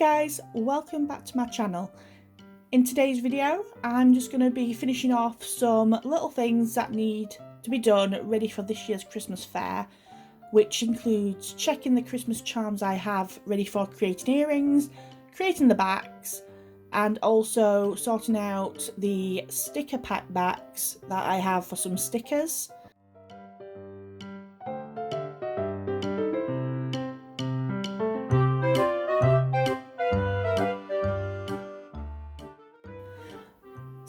guys, welcome back to my channel. In today's video I'm just going to be finishing off some little things that need to be done ready for this year's Christmas fair, which includes checking the Christmas charms I have ready for creating earrings, creating the backs, and also sorting out the sticker pack backs that I have for some stickers.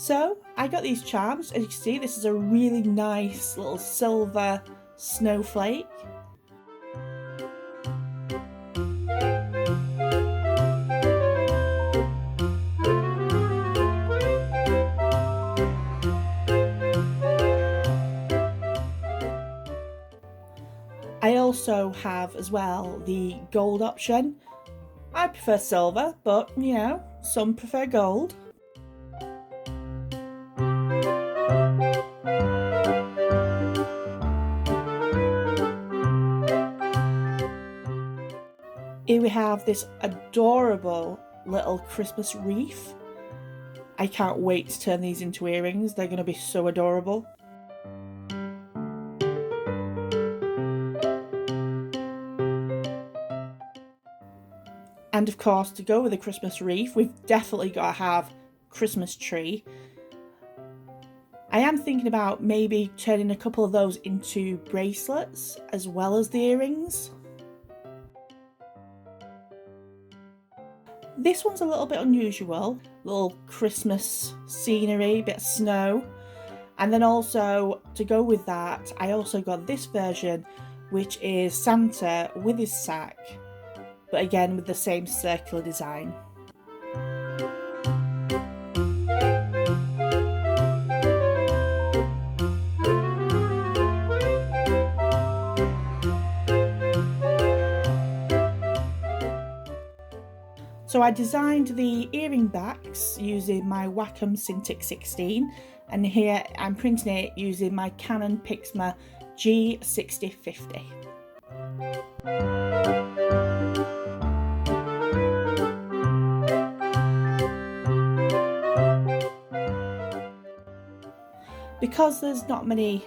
So I got these charms. As you can see, this is a really nice little silver snowflake. I also have as well the gold option. I prefer silver, but you know, some prefer gold. Here we have this adorable little Christmas wreath. I can't wait to turn these into earrings. They're going to be so adorable. And of course, to go with the Christmas wreath, we've definitely got to have Christmas tree. I am thinking about maybe turning a couple of those into bracelets as well as the earrings. This one's a little bit unusual, little Christmas scenery, bit of snow. And then also, to go with that, I also got this version, which is Santa with his sack, but again with the same circular design. So I designed the earring backs using my Wacom Cintiq 16, and here I'm printing it using my Canon Pixma G6050. Because there's not many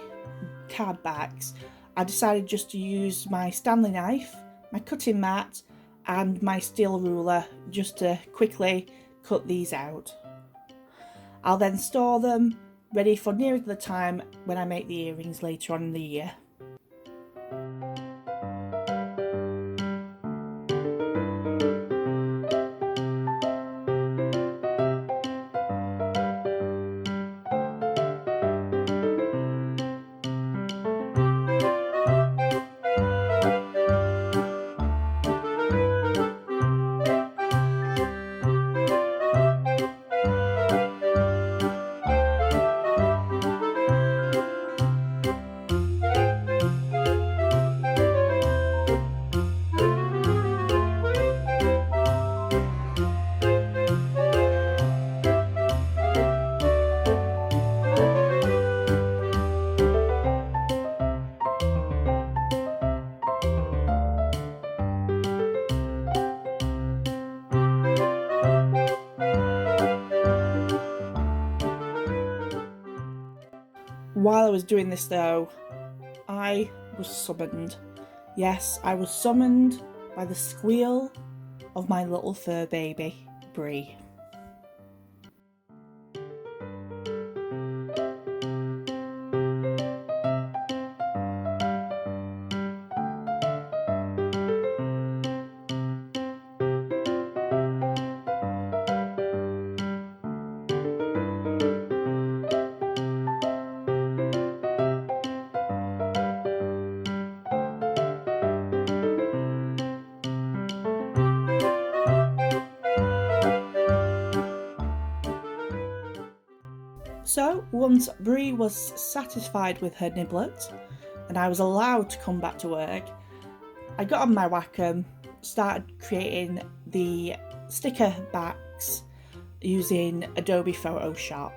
card backs, I decided just to use my Stanley knife, my cutting mat, and my steel ruler just to quickly cut these out. I'll then store them ready for nearer to the time when I make the earrings later on in the year. While I was doing this though, I was summoned. Yes, I was summoned by the squeal of my little fur baby, Brie. So once Brie was satisfied with her niblet and I was allowed to come back to work, I got on my Wacom, started creating the sticker backs using Adobe Photoshop.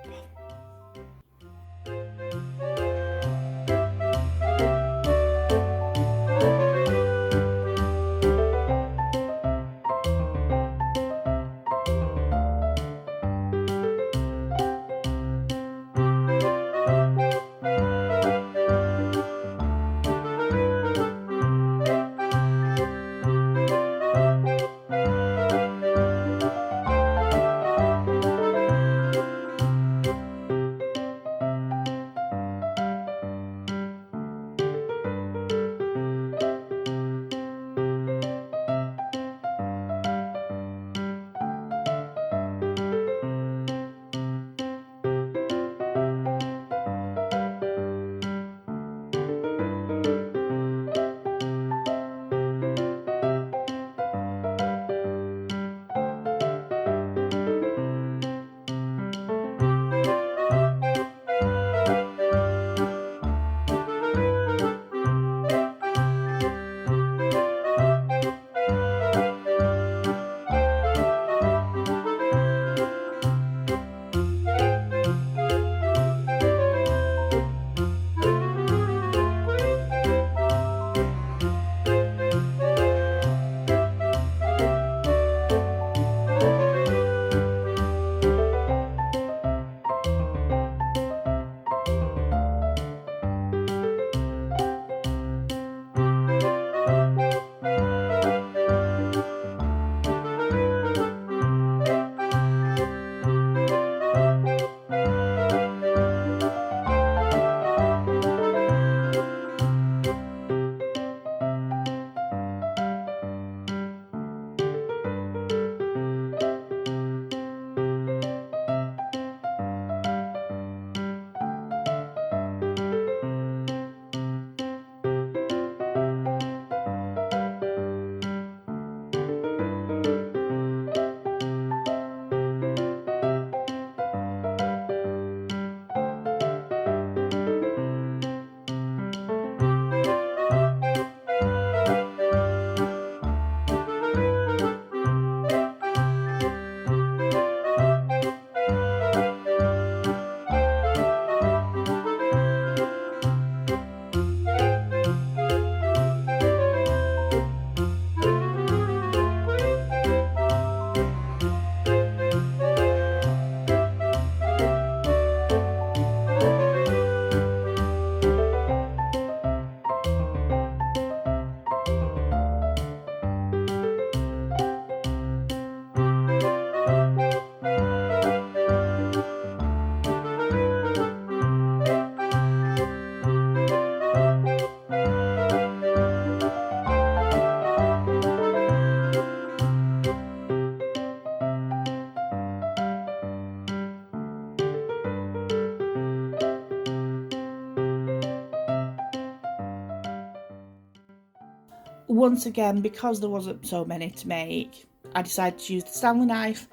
once again, because there wasn't so many to make, I decided to use the Stanley knife,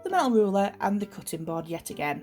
the metal ruler and the cutting board yet again.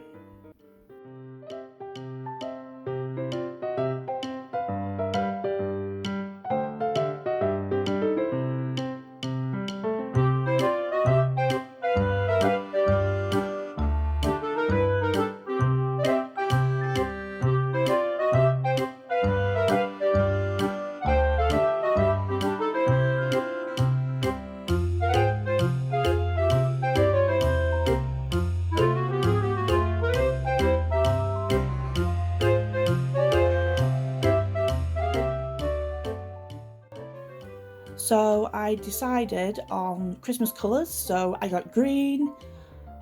So I decided on Christmas colours, so I got green,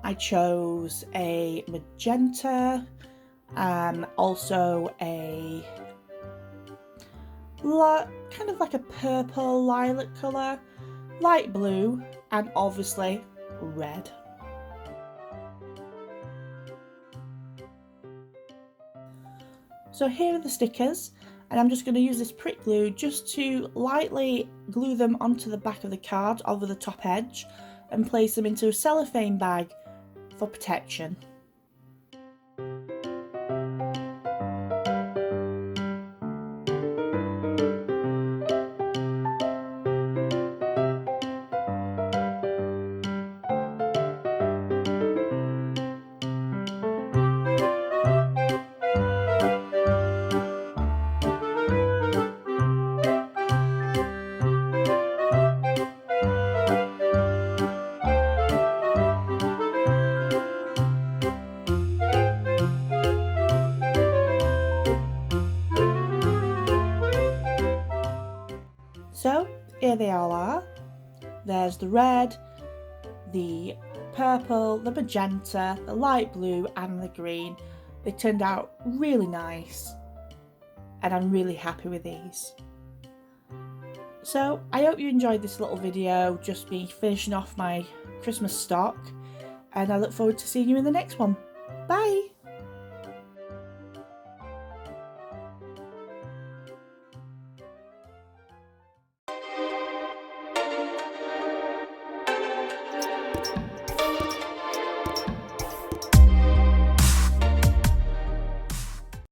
I chose a magenta, also a kind of like a purple lilac colour, light blue, and obviously red. So here are the stickers, and I'm just going to use this prick glue just to lightly glue them onto the back of the card over the top edge and place them into a cellophane bag for protection. So here they all are. There's the red, the purple, the magenta, the light blue and the green. They turned out really nice and I'm really happy with these. So I hope you enjoyed this little video, just me finishing off my Christmas stock, and I look forward to seeing you in the next one. Bye!